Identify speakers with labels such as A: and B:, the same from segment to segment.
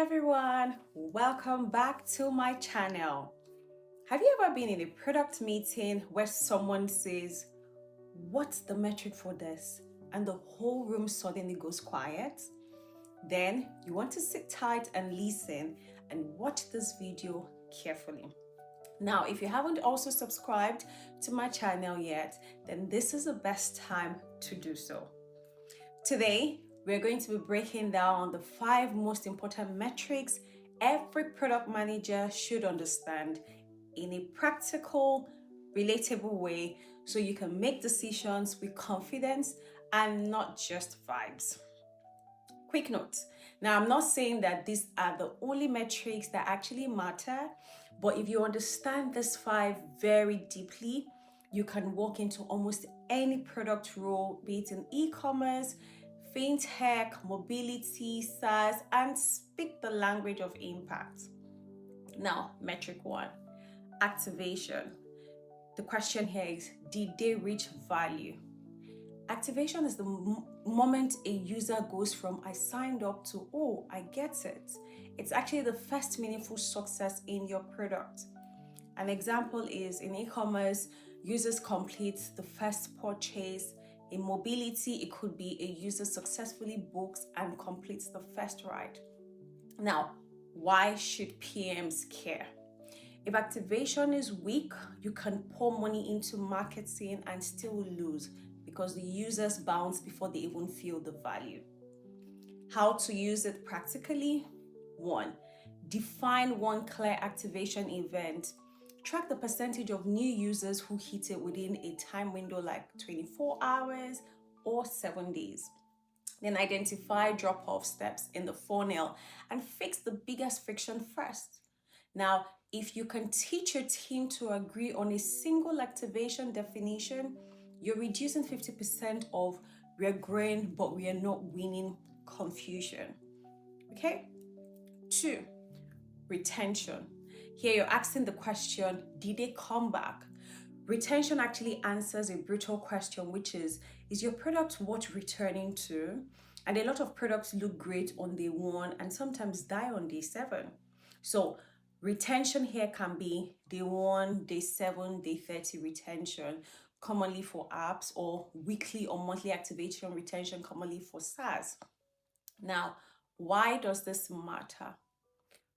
A: everyone, welcome back to my channel. Have you ever been in a product meeting where someone says, "What's the metric for this?" and the whole room suddenly goes quiet? Then you want to sit tight and listen and watch this video carefully. Now, if you haven't also subscribed to my channel yet, then this is the best time to do so. Today, we're going to be breaking down the 5 most important metrics every product manager should understand in a practical, relatable way so you can make decisions with confidence and not just vibes. Quick note. Now, I'm not saying that these are the only metrics that actually matter, but if you understand these 5 very deeply, you can walk into almost any product role, be it in e-commerce, fintech, mobility, SaaS, and speak the language of impact. Now, metric 1, activation. The question here is, did they reach value? Activation is the moment a user goes from "I signed up" to "oh, I get it." It's actually the first meaningful success in your product. An example is in e-commerce, users complete the first purchase. In mobility, it could be a user successfully books and completes the first ride. Now, why should PMs care? If activation is weak, you can pour money into marketing and still lose because the users bounce before they even feel the value. How to use it practically? 1. Define one clear activation event. Track the percentage of new users who hit it within a time window like 24 hours or 7 days. Then identify drop-off steps in the funnel and fix the biggest friction first. Now, if you can teach your team to agree on a single activation definition, you're reducing 50% of "we're growing but we are not winning" confusion. Okay? 2. Retention. Here you're asking the question, did they come back? Retention actually answers a brutal question, which is your product worth returning to? And a lot of products look great on day 1 and sometimes die on day 7. So retention here can be day 1, day 7, day 30 retention, commonly for apps, or weekly or monthly activation retention, commonly for SaaS. Now, why does this matter?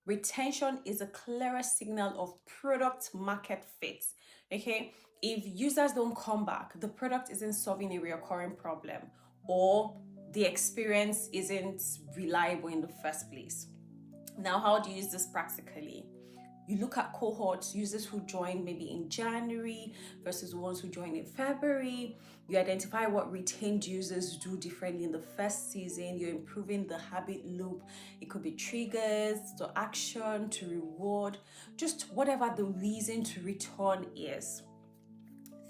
A: Retention is a clearer signal of product market fit. Okay, if users don't come back, the product isn't solving a recurring problem, or the experience isn't reliable in the first place. Now, how do you use this practically? You look at cohorts, users who joined maybe in January versus ones who joined in February. You identify what retained users do differently in the first season. You're improving the habit loop. It could be triggers to action, to reward, just whatever the reason to return is.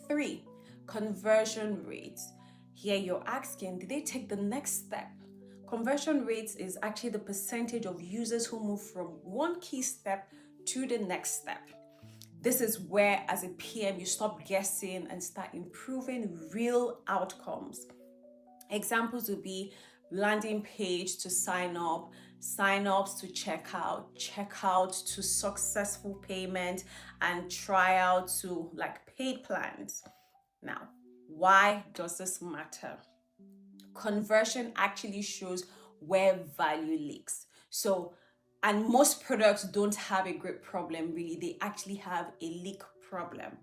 A: 3, conversion rates. Here you're asking, did they take the next step? Conversion rates is actually the percentage of users who move from one key step to the next step. This is where, as a PM, you stop guessing and start improving real outcomes. Examples would be landing page to sign up, sign-ups to checkout to successful payment, and tryout to paid plans. Now, why does this matter? Conversion actually shows where value leaks. And most products don't have a great problem, really. They actually have a leak problem.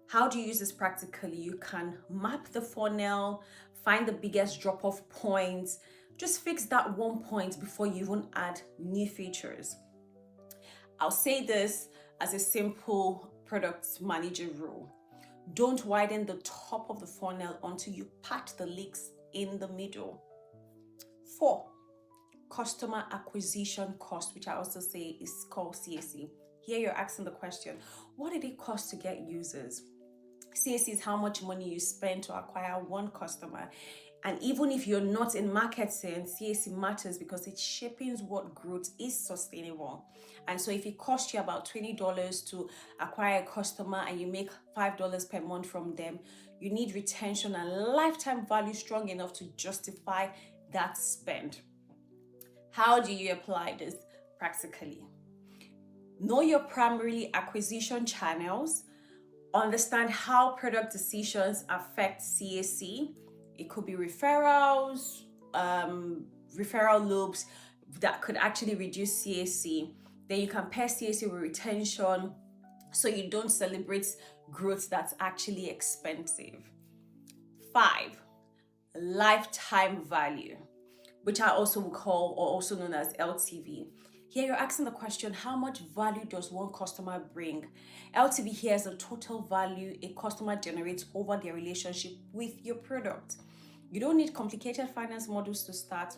A: How do you use this practically? You can map the funnel, find the biggest drop-off points, just fix that one point before you even add new features. I'll say this as a simple product manager rule. Don't widen the top of the funnel until you patch the leaks in the middle. 4, customer acquisition cost, which I also say is called CAC. Here you're asking the question, what did it cost to get users? CAC is how much money you spend to acquire one customer. And even if you're not in marketing, CAC matters because it shapes what growth is sustainable. And so if it costs you about $20 to acquire a customer and you make $5 per month from them, you need retention and lifetime value strong enough to justify that spend. How do you apply this? practically. Know your primary acquisition channels. Understand how product decisions affect CAC. It could be referrals, referral loops that could actually reduce CAC. Then you compare CAC with retention so you don't celebrate growth that's actually expensive. 5, lifetime value, which I also would call, or also known as LTV. Here you're asking the question, how much value does one customer bring? LTV here is the total value a customer generates over their relationship with your product. You don't need complicated finance models to start.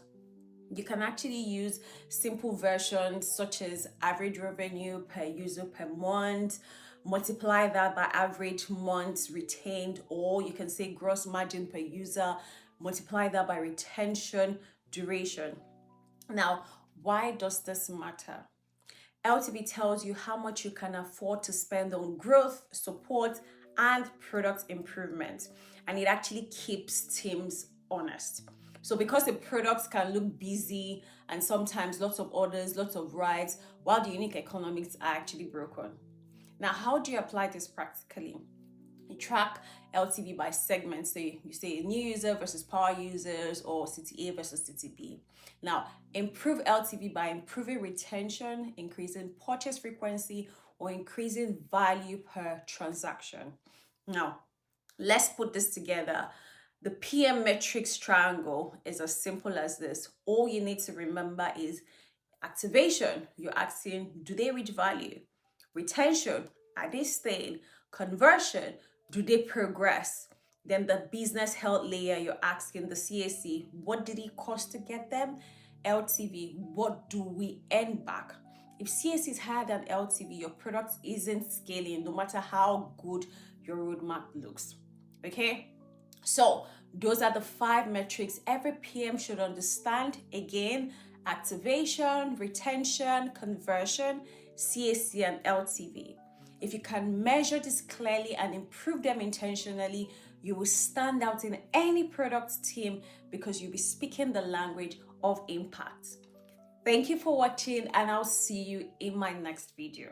A: You can actually use simple versions such as average revenue per user per month, multiply that by average months retained, or you can say gross margin per user, multiply that by retention duration. Now, why does this matter? LTV tells you how much you can afford to spend on growth, support, and product improvement. And it actually keeps teams honest. So because the products can look busy and sometimes lots of orders, lots of rides, while the unique economics are actually broken. Now, how do you apply this practically? You track LTV by segment. So you say new user versus power users, or city A versus city B. Now, improve LTV by improving retention, increasing purchase frequency, or increasing value per transaction. Now, let's put this together. The PM metrics triangle is as simple as this. All you need to remember is activation. You're asking, do they reach value? Retention, are they staying? Conversion, do they progress? Then the business health layer, you're asking the CAC, what did it cost to get them? LTV, what do we earn back? If CAC is higher than LTV, your product isn't scaling, no matter how good your roadmap looks. Okay? So those are the 5 metrics every PM should understand. Again, activation, retention, conversion, CAC, and LTV. If you can measure this clearly and improve them intentionally, you will stand out in any product team because you'll be speaking the language of impact. Thank you for watching, and I'll see you in my next video.